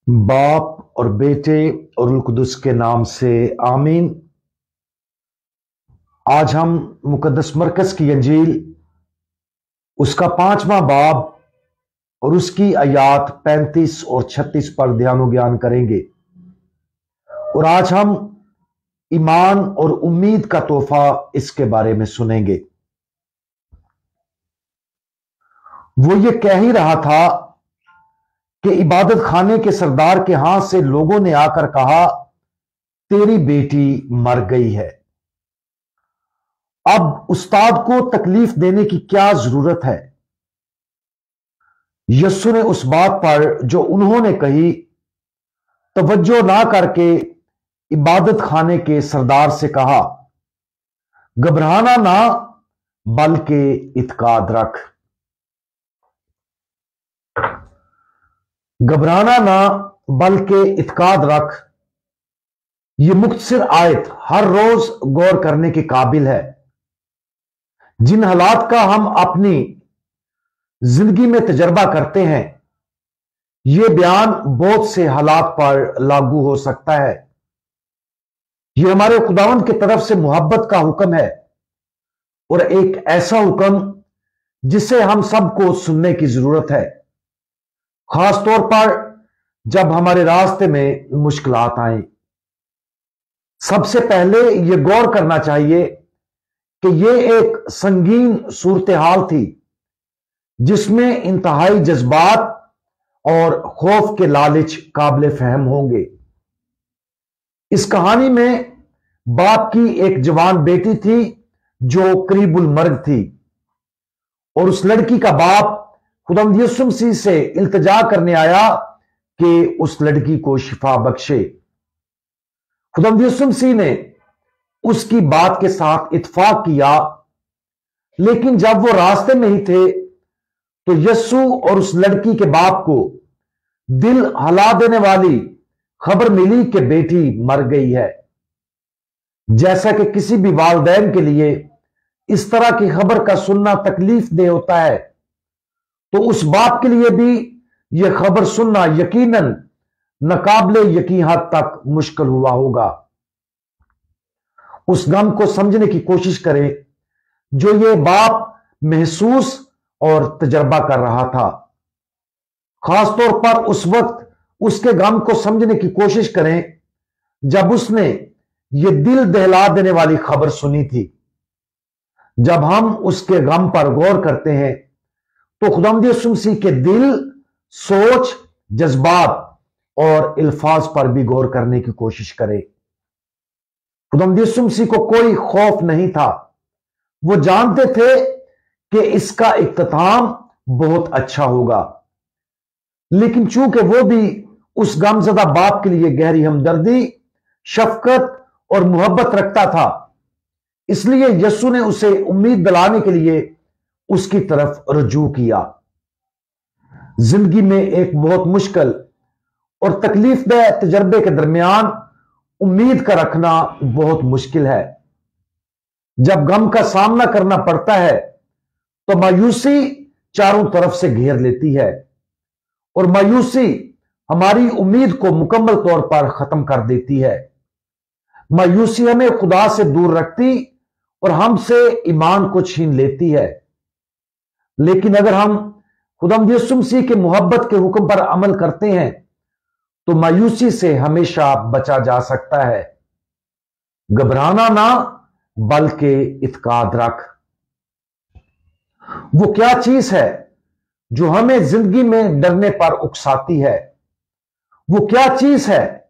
बाप और बेटे और रूह कुदस के नाम से आमीन। आज हम मुकद्दस मरकज की अंजील उसका 5वां बाब और उसकी आयात 35 और 36 पर ध्यान ज्ञान करेंगे। और आज हम ईमान और उम्मीद का तोहफा इसके बारे में सुनेंगे। वो ये कह ही रहा था कि इबादत खाने के सरदार के हाथ से लोगों ने आकर कहा, तेरी बेटी मर गई है। अब उस्ताद को तकलीफ देने की क्या जरूरत है? यस्सु ने उस बात पर जो उन्होंने कही तवज्जो ना करके इबादत खाने के सरदार से कहा, घबराना ना बल्कि इत्काद रख। घबराना ना बल्कि इत्काद रख। यह मुख्तसर आयत हर रोज गौर करने के काबिल है। जिन हालात का हम अपनी जिंदगी में तजर्बा करते हैं, यह बयान बहुत से हालात पर लागू हो सकता है। यह हमारे खुदावंद की तरफ से मोहब्बत का हुक्म है और एक ऐसा हुक्म जिसे हम सबको सुनने की जरूरत है, खास तौर पर जब हमारे रास्ते में मुश्किलात आए। सबसे पहले यह गौर करना चाहिए कि यह एक संगीन सूरत हाल थी जिसमें इंतहाई जज्बात और खौफ के लालच काबिल फहम होंगे। इस कहानी में बाप की एक जवान बेटी थी जो करीबुल मर्ग थी और उस लड़की का बाप खुदावंद यीशु मसीह से इल्तिजा करने आया कि उस लड़की को शिफा बख्शे। खुदावंद यीशु मसीह ने उसकी बात के साथ इत्फाक किया, लेकिन जब वो रास्ते में ही थे तो यीशु और उस लड़की के बाप को दिल हिला देने वाली खबर मिली कि बेटी मर गई है। जैसा कि किसी भी वालिदैन के लिए इस तरह की खबर का सुनना तकलीफ दे होता है, तो उस बाप के लिए भी यह खबर सुनना यकीनन नाकाबिले यकीन हद तक मुश्किल हुआ होगा। उस गम को समझने की कोशिश करें जो यह बाप महसूस और तजर्बा कर रहा था। खासतौर पर उस वक्त उसके गम को समझने की कोशिश करें जब उसने यह दिल दहला देने वाली खबर सुनी थी। जब हम उसके गम पर गौर करते हैं तो खुदावंद यीशु मसीह के दिल, सोच, जज्बात और अल्फाज पर भी गौर करने की कोशिश करें। खुदावंद यीशु मसीह को कोई खौफ नहीं था। वो जानते थे कि इसका इख्तिताम बहुत अच्छा होगा, लेकिन चूंकि वो भी उस गमज़दा बाप के लिए गहरी हमदर्दी, शफकत और मोहब्बत रखता था, इसलिए यीशु ने उसे उम्मीद दिलाने के लिए उसकी तरफ रुजू किया। जिंदगी में एक बहुत मुश्किल और तकलीफदेह तजर्बे के दरमियान उम्मीद का रखना बहुत मुश्किल है। जब गम का सामना करना पड़ता है तो मायूसी चारों तरफ से घेर लेती है और मायूसी हमारी उम्मीद को मुकम्मल तौर पर खत्म कर देती है। मायूसी हमें खुदा से दूर रखती और हमसे ईमान को छीन लेती है। लेकिन अगर हम खुदावंद यीशु मसीह के मोहब्बत के हुक्म पर अमल करते हैं तो मायूसी से हमेशा बचा जा सकता है। घबराना ना बल्कि इत्काद रख। वो क्या चीज है जो हमें जिंदगी में डरने पर उकसाती है? वो क्या चीज है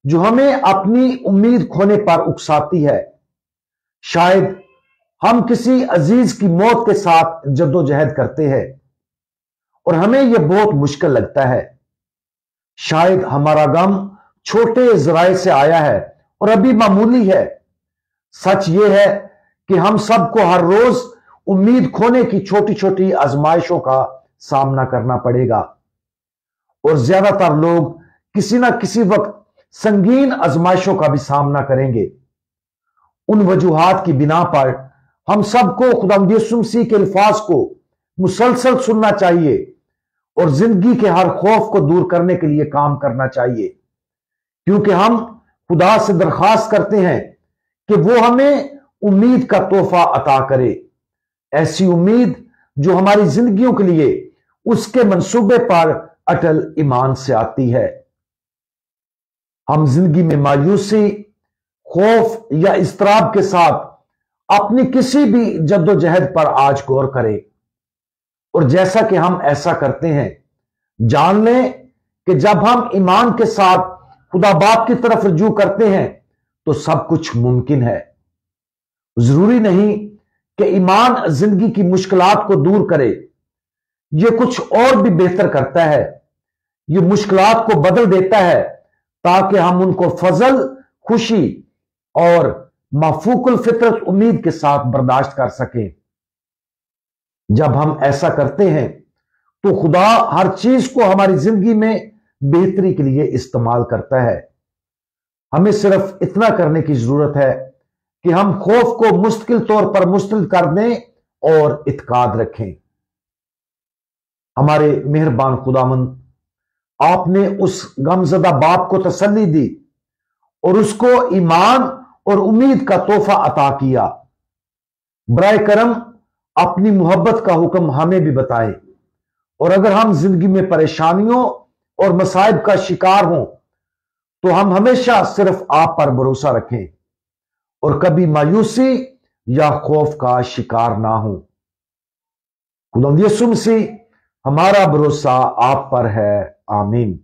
जो हमें अपनी उम्मीद खोने पर उकसाती है? शायद हम किसी अजीज की मौत के साथ जद्दोजहद करते हैं और हमें यह बहुत मुश्किल लगता है। शायद हमारा गम छोटे जराए से आया है और अभी मामूली है। सच यह है कि हम सबको हर रोज उम्मीद खोने की छोटी छोटी आजमाइशों का सामना करना पड़ेगा और ज्यादातर लोग किसी ना किसी वक्त संगीन आजमाइशों का भी सामना करेंगे। उन वजूहात की बिना पर हम सबको खुदावंद यीशु मसीह के अल्फाज को मुसलसल सुनना चाहिए और जिंदगी के हर खौफ को दूर करने के लिए काम करना चाहिए, क्योंकि हम खुदा से दरख्वास्त करते हैं कि वो हमें उम्मीद का तोहफा अता करे, ऐसी उम्मीद जो हमारी जिंदगियों के लिए उसके मंसूबे पर अटल ईमान से आती है। हम जिंदगी में मायूसी, खौफ या इस्तराब के साथ अपनी किसी भी जद्दोजहद पर आज गौर करें, और जैसा कि हम ऐसा करते हैं, जान लें कि जब हम ईमान के साथ खुदा बाप की तरफ रुजू करते हैं तो सब कुछ मुमकिन है। जरूरी नहीं कि ईमान जिंदगी की मुश्किलात को दूर करे, यह कुछ और भी बेहतर करता है। यह मुश्किलात को बदल देता है ताकि हम उनको फजल, खुशी और माफूकुल फितरत उम्मीद के साथ बर्दाश्त कर सकें। जब हम ऐसा करते हैं तो खुदा हर चीज को हमारी जिंदगी में बेहतरी के लिए इस्तेमाल करता है। हमें सिर्फ इतना करने की जरूरत है कि हम खौफ को मुस्तकिल तौर पर मुस्तरद कर दें और इत्काद रखें। हमारे मेहरबान खुदावंद, आपने उस गमजदा बाप को तसल्ली दी और उसको ईमान और उम्मीद का तोहफा अता किया। बराए करम अपनी मोहब्बत का हुक्म हमें भी बताएं, और अगर हम जिंदगी में परेशानियों और मसाइब का शिकार हों तो हम हमेशा सिर्फ आप पर भरोसा रखें और कभी मायूसी या खौफ का शिकार ना हो। खुदावंद यीशु मसीह, हमारा भरोसा आप पर है। आमीन।